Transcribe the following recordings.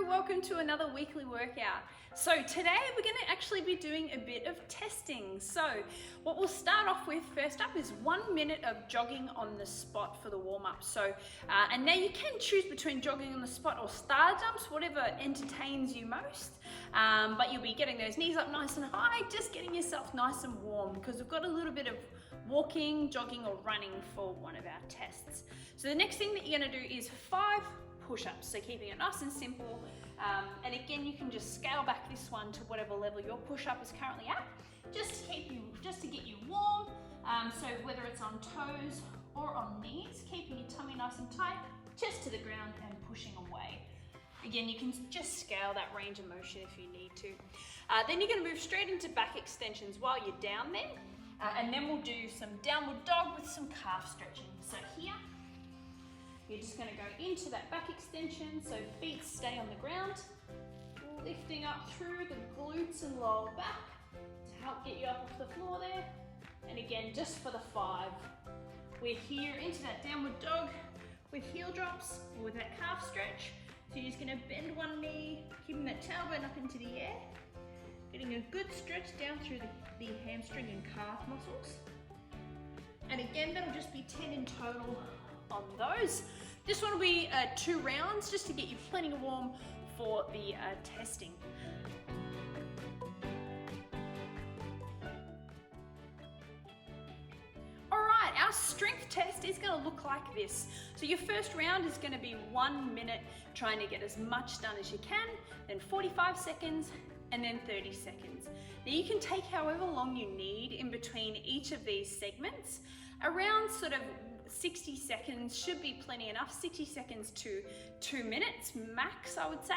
welcome to another weekly workout. So today we're going to actually be doing a bit of testing. So what we'll start off with first up is 1 minute of jogging on the spot for the warm-up. So and now you can choose between jogging on the spot or star jumps, whatever entertains you most, but you'll be getting those knees up nice and high, just getting yourself nice and warm, because we've got a little bit of walking, jogging or running for one of our tests. So the next thing that you're going to do is 5 push-ups, so keeping it nice and simple, and again you can just scale back this one to whatever level your push-up is currently at, just to get you warm. So whether it's on toes or on knees, keeping your tummy nice and tight, chest to the ground and pushing away. Again, you can just scale that range of motion if you need to. Then you're going to move straight into back extensions while you're down there, and then we'll do some downward dog with some calf stretching. So here, you're just going to go into that back extension, so feet stay on the ground, lifting up through the glutes and lower back to help get you up off the floor there. And again, just for the 5. We're here into that downward dog with heel drops or with that calf stretch. So you're just going to bend one knee, keeping that tailbone up into the air, getting a good stretch down through the hamstring and calf muscles. And again, that'll just be 10 in total on those. This one will be 2 rounds just to get you plenty warm for the testing. Alright, our strength test is going to look like this. So your first round is going to be 1 minute trying to get as much done as you can, then 45 seconds, and then 30 seconds. Now you can take however long you need in between each of these segments. Around sort of 60 seconds should be plenty enough. 60 seconds to 2 minutes max, I would say,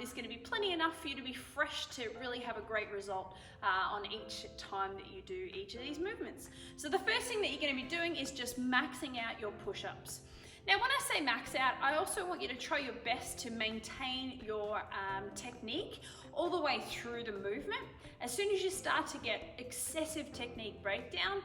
is going to be plenty enough for you to be fresh to really have a great result on each time that you do each of these movements. So the first thing that you're going to be doing is just maxing out your push-ups. Now, when I say max out, I also want you to try your best to maintain your technique all the way through the movement. As soon as you start to get excessive technique breakdown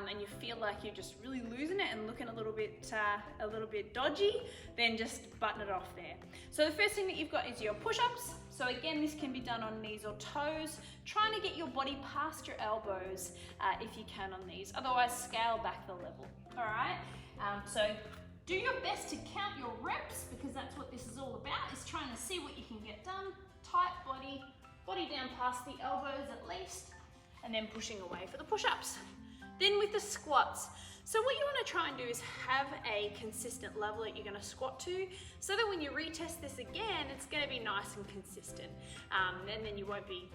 and you feel like you're just really losing it and looking a little bit dodgy, then just button it off there. So the first thing that you've got is your push-ups. So again, this can be done on knees or toes, trying to get your body past your elbows if you can on these. Otherwise, scale back the level. All right. So do your best to count your reps, because that's what this is all about, is trying to see what you can get done. Tight body down past the elbows at least, and then pushing away for the push-ups. Then with the squats, so what you want to try and do is have a consistent level that you're going to squat to, so that when you retest this again, it's going to be nice and consistent, and then you won't be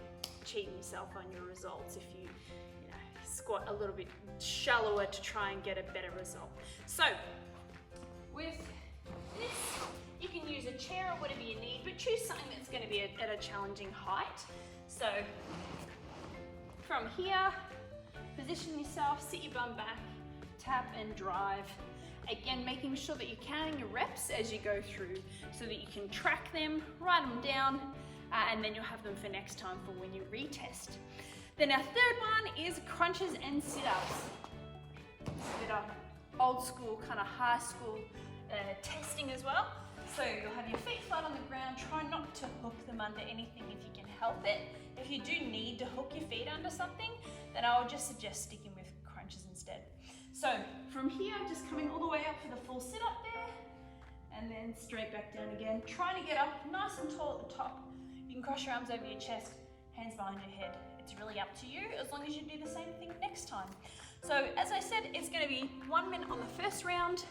cheating yourself on your results if you squat a little bit shallower to try and get a better result. So with this, you can use a chair or whatever you need, but choose something that's going to be at a challenging height. So from here, position yourself, sit your bum back, tap and drive. Again, making sure that you're counting your reps as you go through so that you can track them, write them down, and then you'll have them for next time for when you retest. Then our third one is crunches and sit-ups. It's a bit of old school, kind of high school testing as well. So you'll have your feet flat on the ground. Try not to hook them under anything if you can help it. If you do need to hook your feet under something, then I would just suggest sticking with crunches instead. So from here, just coming all the way up for the full sit-up there, and then straight back down again. Trying to get up nice and tall at the top. You can cross your arms over your chest, hands behind your head. It's really up to you, as long as you do the same thing next time. So as I said, it's going to be 1 minute on the first round,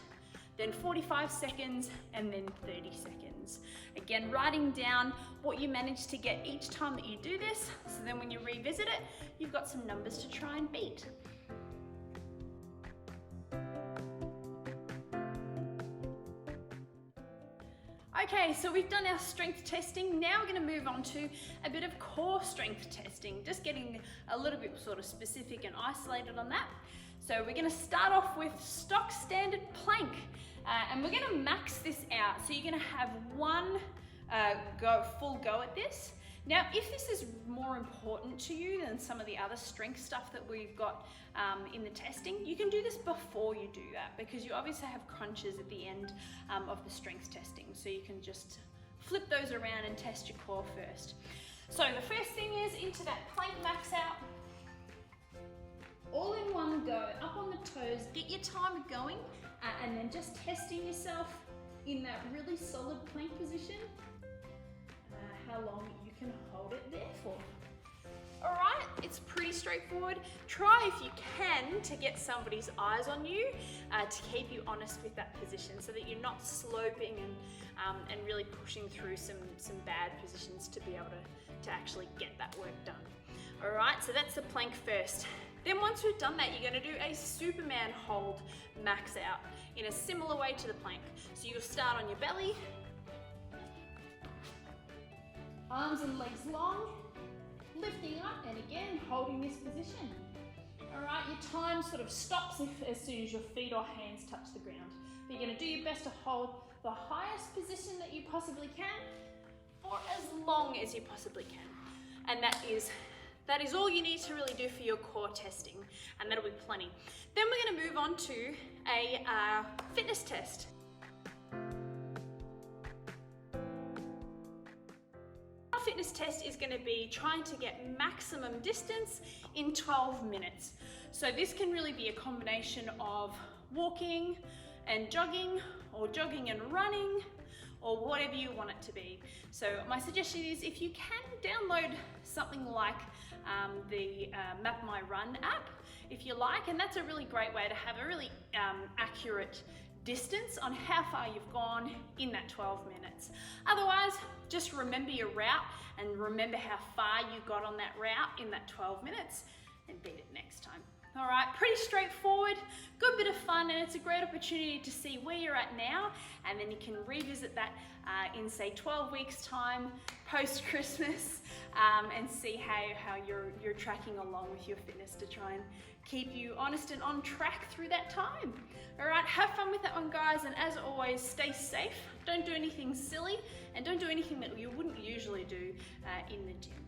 then 45 seconds, and then 30 seconds. Again, writing down what you manage to get each time that you do this, so then when you revisit it, you've got some numbers to try and beat. Okay, so we've done our strength testing. Now we're going to move on to a bit of core strength testing, just getting a little bit sort of specific and isolated on that. So we're going to start off with stock standard plank, and we're going to max this out. So you're going to have one full go at this. Now, if this is more important to you than some of the other strength stuff that we've got in the testing, you can do this before you do that, because you obviously have crunches at the end of the strength testing. So you can just flip those around and test your core first. So the first thing is into that plank max out. All in one go, up on the toes, get your timer going, and then just testing yourself in that really solid plank position, how long you can hold it there for. All right, it's pretty straightforward. Try if you can to get somebody's eyes on you to keep you honest with that position so that you're not sloping and really pushing through some bad positions to be able to actually get that work done. All right, so that's the plank first. Then once we've done that, you're going to do a Superman hold max out in a similar way to the plank. So you'll start on your belly, arms and legs long, lifting up and again holding this position. All right, your time sort of stops as soon as your feet or hands touch the ground. But you're going to do your best to hold the highest position that you possibly can for as long as you possibly can. And that is all you need to really do for your core testing, and that'll be plenty. Then we're going to move on to a fitness test. Our fitness test is going to be trying to get maximum distance in 12 minutes. So this can really be a combination of walking and jogging, or jogging and running, or whatever you want it to be. So my suggestion is, if you can, download something like the Map My Run app, if you like, and that's a really great way to have a really accurate distance on how far you've gone in that 12 minutes. Otherwise, just remember your route and remember how far you got on that route in that 12 minutes and beat it next time. All right, pretty straightforward, good bit of fun, and it's a great opportunity to see where you're at now, and then you can revisit that in say 12 weeks time, post-Christmas, and see how you're tracking along with your fitness to try and keep you honest and on track through that time. All right, have fun with that one, guys, and as always, stay safe, don't do anything silly, and don't do anything that you wouldn't usually do in the gym.